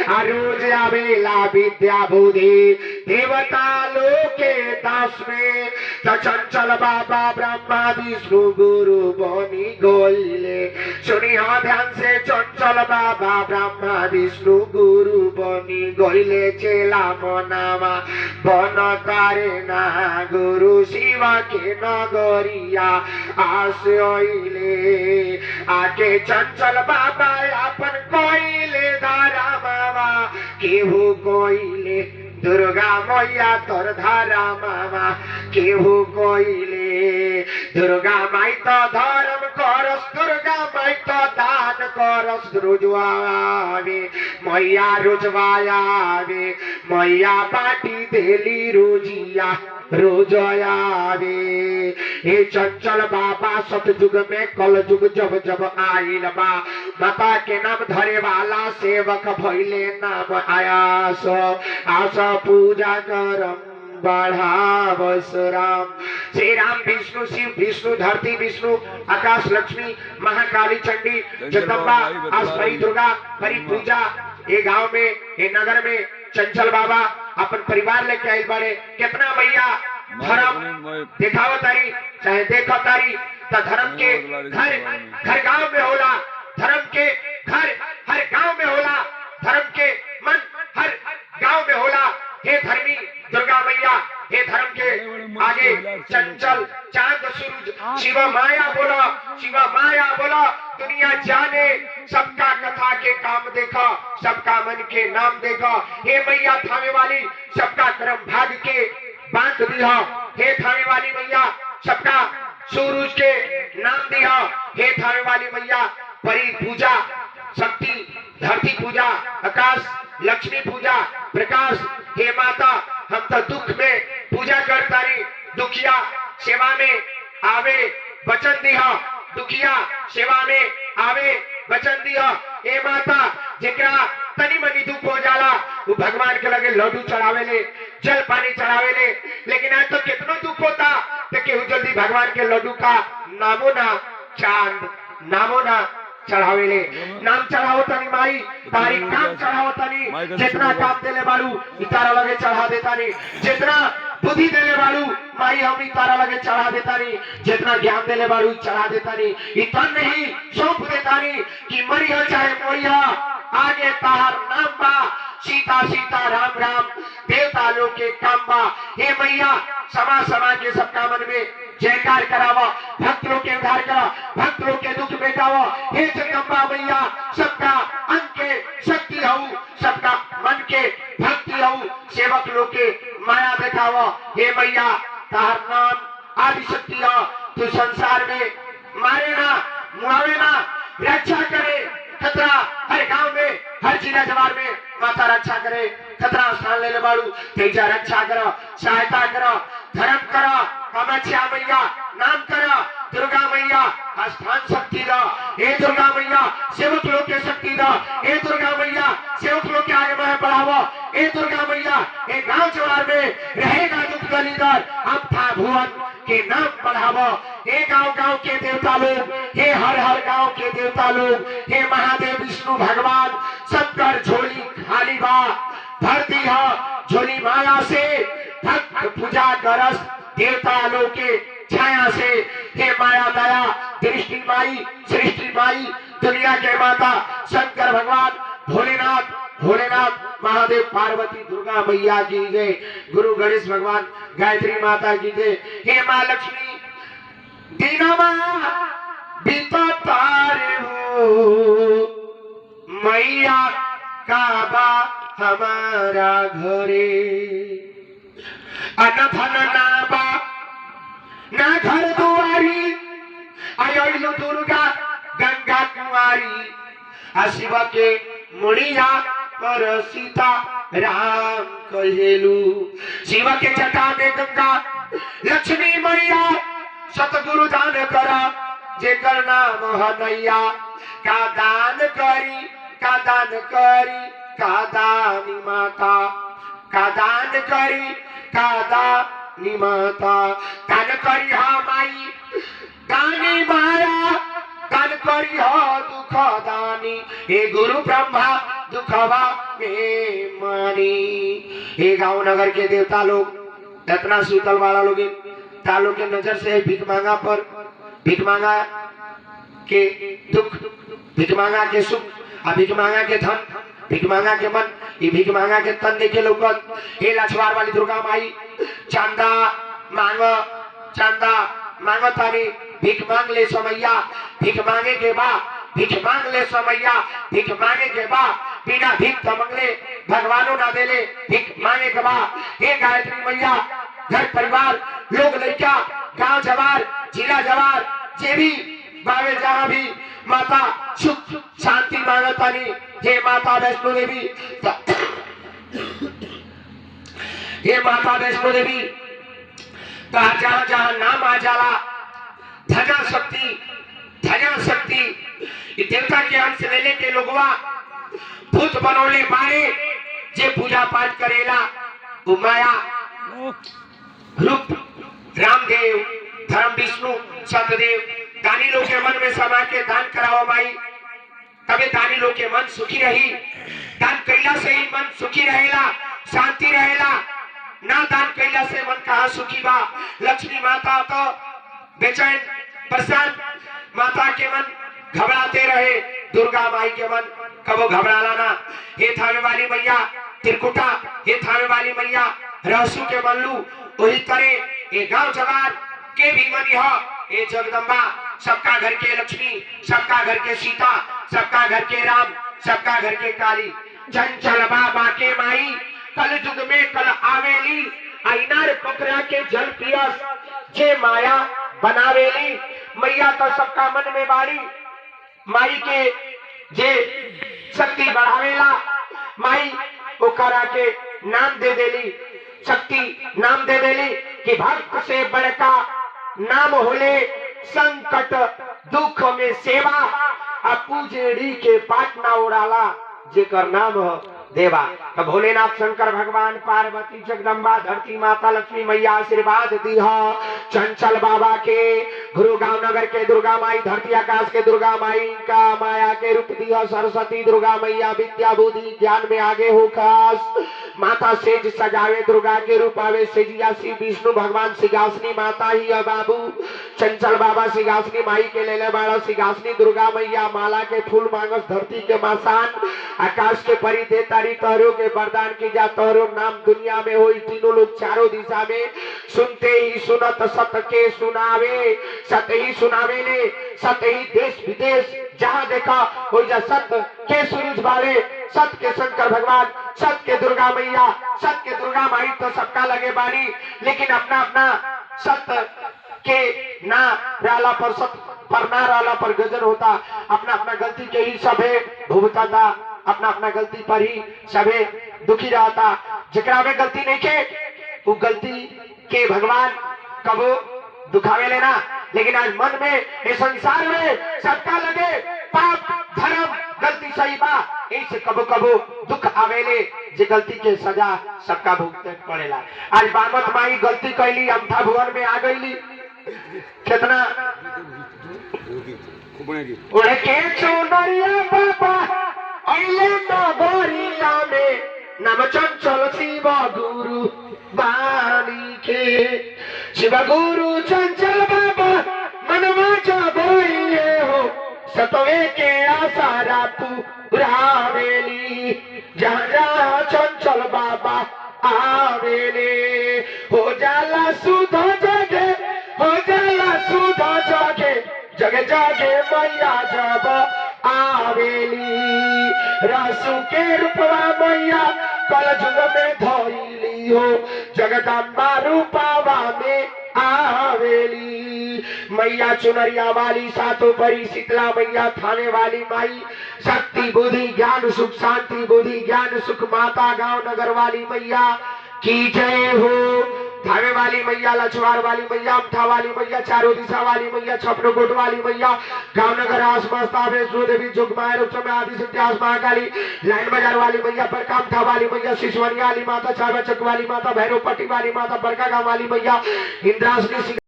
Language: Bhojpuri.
रोज आवेला विद्या बुद्धि देवता लोके दास में तो चंचल बाबा ब्रह्मा विष्णु गुरु बनी गईले। सुनी हाँ ध्यान से, चंचल बाबा ब्रह्मा विष्णु गुरु बनी गईले। चेला मनावा बन करे ना गुरु शिवा के नगरिया आस आइले। आके चंचल बाबा अपन कोइले धारा मामा केहू कोइले दुर्गा मैया तोर धारा मामा केहू कोइले। दुर्गा माई तो धर्म करस, दुर्गा माई तो दान करस। रुजवावे मैया रुजवायावे, मैया बाटी देली रोजिया रोजयावे। हे चंचल बाबा सतयुग में कल युग जब जब आइल बा, माता के नाम धरे वाला सेवक भइले नाम आयास। आस पूजा करम बढ़ावस राम। श्री राम विष्णु शिव विष्णु धरती विष्णु आकाश लक्ष्मी महाकाली चंडी जगदम्बा आसपरी दुर्गा परी पूजा। ये गांव में ये नगर में चंचल बाबा अपन परिवार लेके आइल बड़े। कितना मैया धर्म दिखाव तारी चाहे देखो तारी तो धर्म के घर घर गांव में होला, धर्म के घर हर गांव में होला, धर्म के मन हर गांव में होला। हे धर्मी दुर्गा मैया, हे धर्म के आगे चंचल चांद सूरज शिवा माया बोला, शिवा माया बोला। दुनिया जाने सबका कथा के काम देखा, सबका मन के नाम देखा। हे मैया थामे वाली सबका कर्म भाग के बांध दिया। हे थामे वाली मैया सबका सूरज के नाम दिया। हे थामे वाली मैया परी पूजा शक्ति धरती पूजा आकाश लक्ष्मी पूजा प्रकाश। हे माता हम तो दुख में पूजा करतारी, दुखिया सेवा में आवे वचन दिया, दुखिया सेवा में आवे वचन दिया। हे माता जेकरा तनी मनी दुख हो जाला वो भगवान के लगे लड्डू चढ़ावेले जल पानी चढ़ावेले, लेकिन आज तो कितना दुख होता तो केहू जल्दी भगवान के लड्डू का नामो ना चांद नामो ना चढ़ावेले। नाम चढ़ाओ तनी माई तारी काम चढ़ाओ तनी। जितना काम देले बाड़ू तारा लगे चढ़ा देता नहीं, जितना बुद्धि देले बाड़ू माई हम तारा लगे चढ़ा देता नहीं, जितना ज्ञान देले बाड़ू चढ़ा देता नहीं। इतन नहीं सौंप देता नहीं कि मरिया चाहे मोरिया आगे तार नाम बा। सीता सीता राम राम देवता लोग के काम बा। हे मैया समा समा के सबका मन में जयकार करावा, भक्त लोग के उद्धार करा, भक्त लोग के दुख मिटावा। हे जगदम्बा मैया सबका अंग के शक्ति हूँ, सबका मन के भक्ति हूँ, सेवक लोग के माया दिखावा। हे मैया तार नाम आदि शक्ति हो, तू संसार में मारे ना मुआवे ना रक्षा करे। खतरा हर गांव में हर जिला जवार में माता रक्षा करे। खतरा स्थान ले बाड़ू तेजा रक्षा करो, सहायता करो, धर्म करो। कामाख्या मैया नाम करो, दुर्गा मैया स्थान शक्ति दो। हे दुर्गा मैया सेवक लोग के शक्ति दो। हे दुर्गा मैया सेवक लोग के आगे बढ़ बढ़ावो। हे दुर्गा मैया हे गांव जवार में रहेगा दुख दलीदर अब था भुवन के नाम बढ़ावो। हे गांव गांव के देवता लोग, हे हर हर गांव के देवता लोग, हे महादेव विष्णु भगवान सबकर झोली खाली बा भरती हो झोली माया से। भक्त पूजा करस देवता लोग के छाया से। हे माया दया दृष्टि माई सृष्टि माई दुनिया के माता शंकर भगवान भोलेनाथ भोलेनाथ महादेव पार्वती दुर्गा मैया की जय। गुरु गणेश भगवान गायत्री माता की जय। हे माँ लक्ष्मी दीनमा बीता तारे हो मैया काबा हमारा घरे। अनधन नाबा ना घर दुआरी आयो दुर्गा गंगा कुमारी। शिव के मुड़िया पर सीता राम कहेलू। शिव के जटा में गंगा लक्ष्मी मैया सतगुरु दान करा जेकर नाम हनैया। का दान करी का दान करी का दानी माता, का दान करी का दानी माता। दान करी हा माई दानी माया, दान करी हा दुख दानी। हे गुरु ब्रह्मा दुखवा में मानी। ये गांव नगर के देवता लोग इतना शीतल वाला लोग तालों के नजर से भीख मांगा पर, भीख मांगा के दुख, भीख मांगा के सुख, भीख मांगा के धन, भीख मांगा के मन, ये भीख मांगा के तन देखे लोग। हे लछवार वाली दुर्गा माई चंदा मांगो तानी, भीख मांग ले समैया, भीख मांगे के बाद, भीख मांग ले समैया, भीख मांगे के बाद बिना भीख मंगले भगवानों ना देले, भीख मांगे के बाद हे गायत्री मैया घर परिवार लोग लड़का गांव जवार जिला जवार जे भी बावे जहाँ भी माता सुख शांति मांगतानी। हे माता वैष्णो देवी, हे माता वैष्णो देवी जहाँ जहाँ नाम आ जाला धना शक्ति देवता के अंश लेले के लोगवा भूत बनौले बारे जे पूजा पाठ करेला वो माया रूप रामदेव धर्म विष्णु सतदेव दानी लोग के मन में समा के दान कराओ माई, तबे दानी लोग के मन सुखी रही। दान कैला से ही मन सुखी रहेला, शांति रहेला। ना दान कैला से मन कहाँ सुखी बा। लक्ष्मी माता तो बेचैन परेशान, माता के मन घबराते रहे, दुर्गा माई के मन कबो घबराला ना। हे थामे वाली मैया त्रिकुटा, हे थामे वाली मैया रहसु के मल्लू, वही तरह ये गांव जवार के भी मनी हो। ये जगदम्बा सबका घर के लक्ष्मी, सबका घर के सीता, सबका घर के राम, सबका घर के काली। चंचल बाबा के माई कल युग में कल आवेली, आईनार पकड़ा के जल पियस जे माया बनावेली। मैया तो सबका मन में बाड़ी, माई के जे शक्ति बढ़ावेला, माई वो करा के नाम दे देली, शक्ति नाम दे देली कि भक्त से बड़का नाम होले संकट दुख में सेवा, पूजेड़ी के पाट ना उड़ाला जेकर नाम देवा। तो भोलेनाथ शंकर भगवान पार्वती जगदम्बा धरती माता लक्ष्मी मैया आशीर्वाद दी। चंचल बाबा के गुरु गांव नगर के दुर्गा माई, धरती आकाश के दुर्गा माई का माया के रूप दी। सरस्वती दुर्गा मैया विद्या बुद्धि ज्ञान में आगे हो खास। माता सेज सजावे दुर्गा के रूप आवे, सेजिया श्री विष्णु भगवान सिंहासनी माता ही है बाबू। चंचल बाबा सिंहासनी माई के लेले बाड़ा, सिंहासनी दुर्गा मैया माला के फूल मांगस धरती के मासान, आकाश के परी दे तारी तोहरों के वरदान की जा, तोहरों नाम दुनिया में होई तीनों लोग चारों दिशा में। सुनते ही सुनत सत के सुनावे, सत ही सुनावे ले, सत ही देश विदेश जहाँ देखा हो जा सत के सूरज बाले, सत के शंकर भगवान, सत के दुर्गा मैया, सत के दुर्गा माई तो सबका लगे बारी। लेकिन अपना अपना सत के ना राला पर सत पर ना राला पर गजन होता, अपना अपना गलती के ही सभे भुगता था, अपना अपना गलती पर ही सभे दुखी रहता। जेकरा में गलती नहीं के वो गलती के भगवान कबो दुखावे लेना। लेकिन आज मन में इस संसार में सबका लगे पाप धर्म गलती सही बा, इसे कबो कबो दुख आवेले जे गलती के सजा सबका भुगते पड़ेला। आज बामत माई गलती कैली, अमथा भुवन में आ गईली, कितना उड़े के चुनरिया बाबा अइले नगरिया में, नाम चंचल शिव गुरु बानी के। शिव गुरु चंचल बाबा मनवा जगोइए हो, सतवे के आसारा पुरावेली, जहाँ जहाँ चंचल बाबा आवेले हो जाला सुध जगे, हो जाला सुध जगे, जगे जगे मैया जब आवेली। रासु के रूपवा मैया कल जुग में धोइली हो, जगदम्बा रूपावा में आवेली। मैया चुनरिया वाली सातों परी शीतला मैया, थाने वाली माई शक्ति बुद्धि ज्ञान सुख, शांति बुद्धि ज्ञान सुख माता गांव नगर वाली मैया की जय हो। थावे वाली मैया, लछवार वाली मैया, अमथा वाली मैया, चारों दिशा वाली मैया, छपनो कोट वाली मैया, गांव नगर आसपास देवी जुग मायर में आदि सिद्धास महाकाली, लाइन बाजार वाली मैया, बरकामठा वाली मैया, शिशवनिया वाली माता, चारचक वाली माता, भैरव पट्टी वाली माता, बरका गांव वाली मैया, इंद्रासनी